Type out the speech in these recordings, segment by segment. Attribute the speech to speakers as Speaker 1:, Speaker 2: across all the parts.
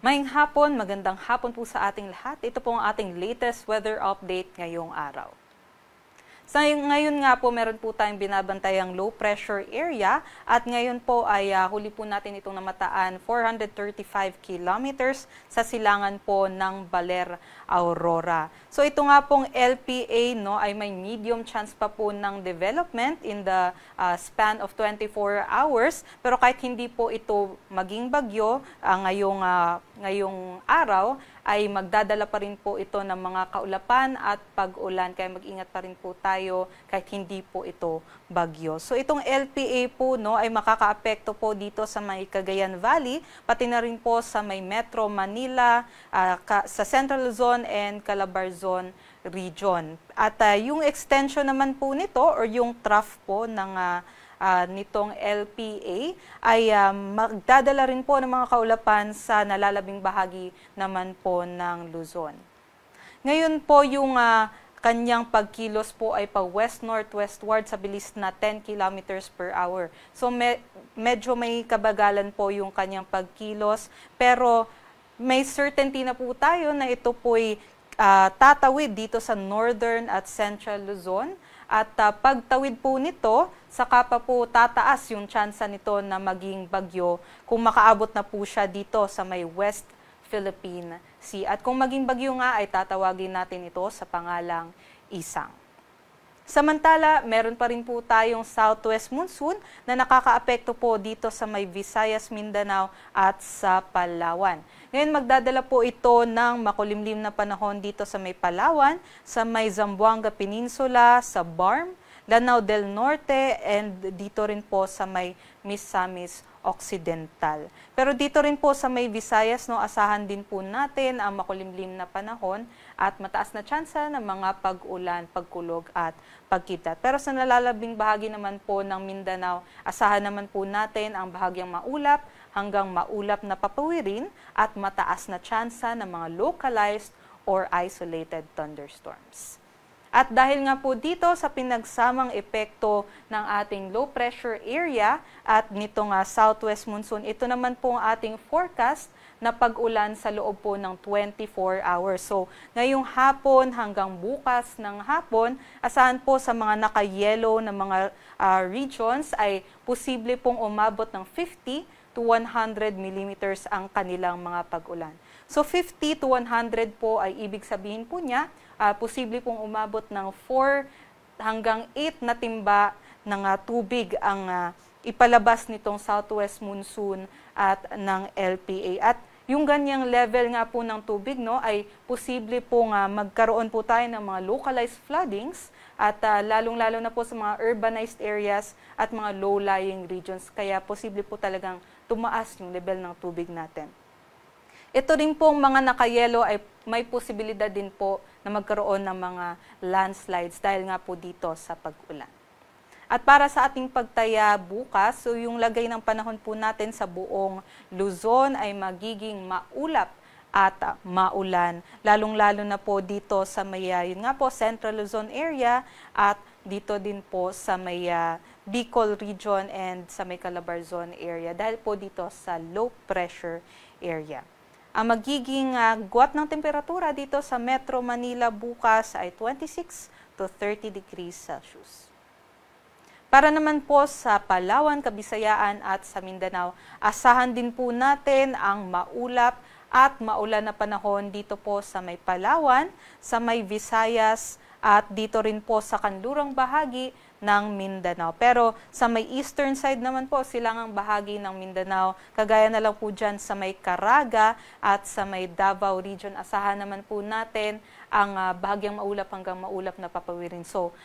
Speaker 1: Maayong hapon, magandang hapon po sa ating lahat. Ito po ang ating latest weather update ngayong araw. Sa ngayon nga po, meron po tayong binabantayang low pressure area at ngayon po ay huli po natin itong namataan 435 kilometers sa silangan po ng Baler, Aurora. So ito nga pong LPA ay may medium chance pa po ng development in the span of 24 hours. Pero kahit hindi po ito maging bagyo ngayong araw, ay magdadala pa rin po ito ng mga kaulapan at pag-ulan. Kaya mag-ingat pa rin po tayo kahit hindi po ito bagyo. So itong LPA po ay makakaapekto po dito sa may Cagayan Valley, pati na rin po sa may Metro Manila, sa Central Luzon and Calabarzon region. At yung extension naman po nito or yung trough po ng nitong LPA ay magdadala rin po ng mga kaulapan sa nalalabing bahagi naman po ng Luzon. Ngayon po yung kanyang pagkilos po ay pa west-northwestward sa bilis na 10 kilometers per hour. So medyo may kabagalan po yung kanyang pagkilos, pero may certainty na po tayo na ito po'y tatawid dito sa northern at central Luzon. At pagtawid po nito, saka pa po tataas yung tsansa nito na maging bagyo kung makaabot na po siya dito sa may West Philippine Sea. At kung maging bagyo nga ay tatawagin natin ito sa pangalang Isang. Samantala, meron pa rin po tayong southwest monsoon na nakakaapekto po dito sa may Visayas, Mindanao at sa Palawan. Ngayon magdadala po ito ng makulimlim na panahon dito sa may Palawan, sa may Zamboanga Peninsula, sa Barm, Lanao del Norte, and dito rin po sa may Misamis Occidental. Pero dito rin po sa may Visayas, asahan din po natin ang makulimlim na panahon at mataas na tsansa ng mga pag-ulan, pagkulog at pagkidlat. Pero sa nalalabing bahagi naman po ng Mindanao, asahan naman po natin ang bahagyang maulap hanggang maulap na papawirin at mataas na tsansa ng mga localized or isolated thunderstorms. At dahil nga po dito sa pinagsamang epekto ng ating low pressure area at nitong southwest monsoon, ito naman po ang ating forecast na pag-ulan sa loob po ng 24 hours. So ngayong hapon hanggang bukas ng hapon, asahan po sa mga naka-yellow na mga regions ay posible pong umabot ng 50 to 100 millimeters ang kanilang mga pag-ulan. So 50 to 100 po ay ibig sabihin po niya, posible pong umabot ng 4 hanggang 8 na timba ng tubig ang ipalabas nitong southwest monsoon at ng LPA. At yung ganyang level nga po ng tubig ay posible pong magkaroon po tayo ng mga localized floodings at lalong-lalo na po sa mga urbanized areas at mga low-lying regions. Kaya posible po talagang tumaas yung level ng tubig natin. Ito rin pong mga nakayelo ay may posibilidad din po na magkaroon ng mga landslides dahil nga po dito sa pag-ulan. At para sa ating pagtaya bukas, so yung lagay ng panahon po natin sa buong Luzon ay magiging maulap at maulan. Lalong-lalo na po dito sa may, yun nga po, Central Luzon area at dito din po sa may Bicol region and sa may Calabarzon area dahil po dito sa low pressure area. Ang magiging guwat ng temperatura dito sa Metro Manila bukas ay 26 to 30 degrees Celsius. Para naman po sa Palawan, Kabisayaan at sa Mindanao, asahan din po natin ang maulap at maulan na panahon dito po sa may Palawan, sa may Visayas at dito rin po sa kanlurang bahagi ng Mindanao. Pero sa may eastern side naman po, silangang bahagi ng Mindanao, kagaya na lang po dyan sa may Caraga at sa may Davao region, asahan naman po natin ang bahagyang maulap hanggang maulap na papawirin. So,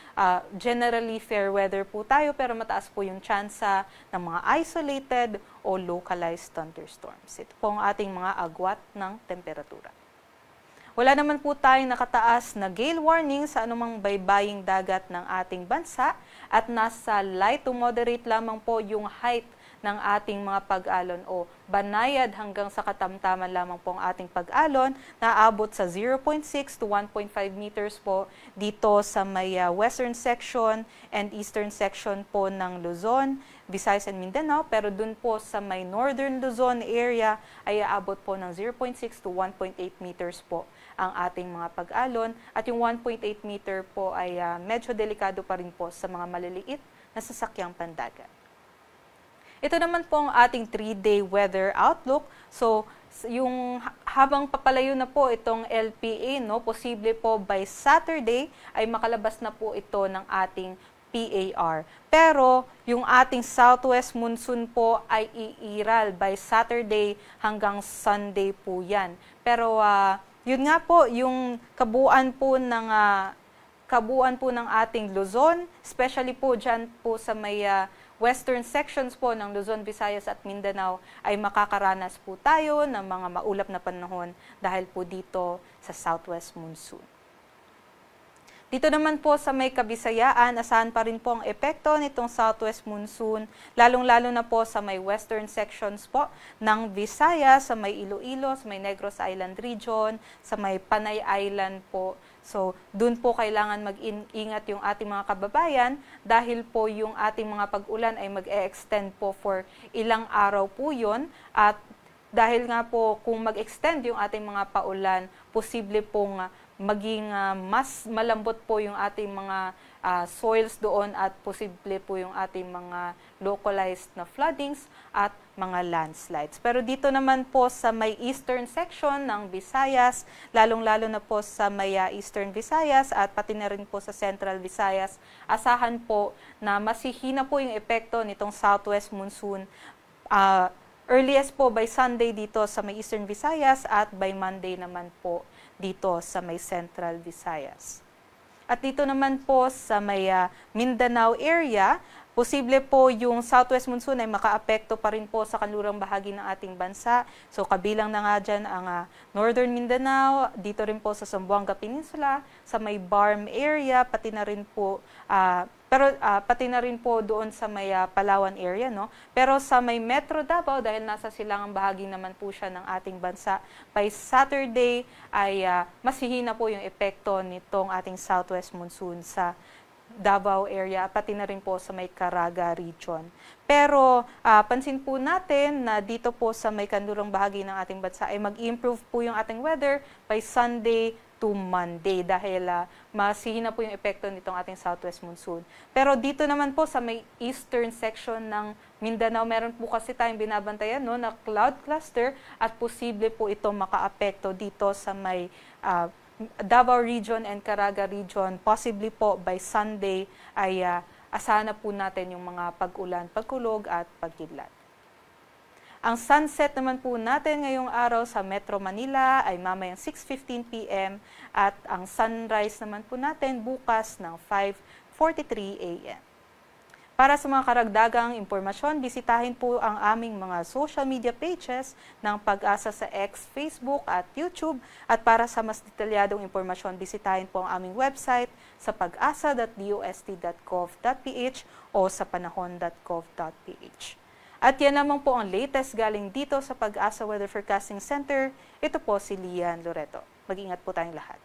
Speaker 1: generally fair weather po tayo pero mataas po yung tsansa ng mga isolated o localized thunderstorms. Ito po ang ating mga agwat ng temperatura. Wala naman po tayong nakataas na gale warning sa anumang baybaying dagat ng ating bansa at nasa light to moderate lamang po yung height ng ating mga pag-alon o banayad hanggang sa katamtaman lamang po ang ating pag-alon na abot sa 0.6 to 1.5 meters po dito sa may western section and eastern section po ng Luzon, Visayas and Mindanao, pero dun po sa may Northern Luzon area ay aabot po ng 0.6 to 1.8 meters po ang ating mga pag-alon. At yung 1.8 meter po ay medyo delikado pa rin po sa mga maliliit na sasakyang pandagat. Ito naman po ang ating 3-day weather outlook. So, yung habang papalayo na po itong LPA, no, posible po by Saturday ay makalabas na po ito ng ating PAR. Pero yung ating southwest monsoon po ay iiral by Saturday hanggang Sunday po yan. Pero yun nga po, yung kabuuan po ng ating Luzon, especially po dyan po sa may western sections po ng Luzon, Visayas at Mindanao ay makakaranas po tayo ng mga maulap na panahon dahil po dito sa southwest monsoon. Dito naman po sa may Kabisayaan, asahan pa rin po ang epekto nitong southwest monsoon, lalong-lalo na po sa may western sections po ng Visayas, sa may Iloilo, sa may Negros Island region, sa may Panay Island po. So, dun po kailangan mag-ingat yung ating mga kababayan dahil po yung ating mga pag-ulan ay mag-e-extend po for ilang araw po yun. At dahil nga po kung mag-extend yung ating mga paulan, posible pong maging mas malambot po yung ating mga soils doon at posible po yung ating mga localized na floodings at mga landslides. Pero dito naman po sa may eastern section ng Visayas, lalong-lalo na po sa may eastern Visayas at pati na rin po sa central Visayas, asahan po na masihina po yung epekto nitong southwest monsoon. Earliest po by Sunday dito sa may eastern Visayas at by Monday naman po dito sa may Central Visayas. At dito naman po sa may Mindanao area, posible po yung southwest monsoon ay makaapekto pa rin po sa kanlurang bahagi ng ating bansa. So kabilang na nga dyan ang Northern Mindanao, dito rin po sa Zamboanga Peninsula, sa may Barm area, pati na rin po pati na rin po doon sa may Palawan area, no? Pero sa may Metro Davao, dahil nasa silangang bahagi naman po siya ng ating bansa, by Saturday ay masihina po yung epekto nitong ating southwest monsoon sa Davao area, pati na rin po sa may Caraga region. Pero pansin po natin na dito po sa may kanlurang bahagi ng ating bansa ay mag-improve po yung ating weather by Sunday to Monday dahil masihina po yung epekto nitong ating southwest monsoon. Pero dito naman po sa may eastern section ng Mindanao, meron po kasi tayong binabantayan, no, na cloud cluster at posible po ito makaapekto dito sa may Davao region and Caraga region. Possibly po by Sunday ay asahan na po natin yung mga pag-ulan, pagkulog at pagkidlat. Ang sunset naman po natin ngayong araw sa Metro Manila ay mamayang 6:15 p.m. at ang sunrise naman po natin bukas ng 5:43 a.m. Para sa mga karagdagang impormasyon, bisitahin po ang aming mga social media pages ng Pag-asa sa X, Facebook at YouTube. At para sa mas detalyadong impormasyon, bisitahin po ang aming website sa pag-asa.dost.gov.ph o sa panahon.gov.ph. At yan lamang po ang latest galing dito sa Pag-asa Weather Forecasting Center. Ito po si Lian Loreto. Mag-ingat po tayong lahat.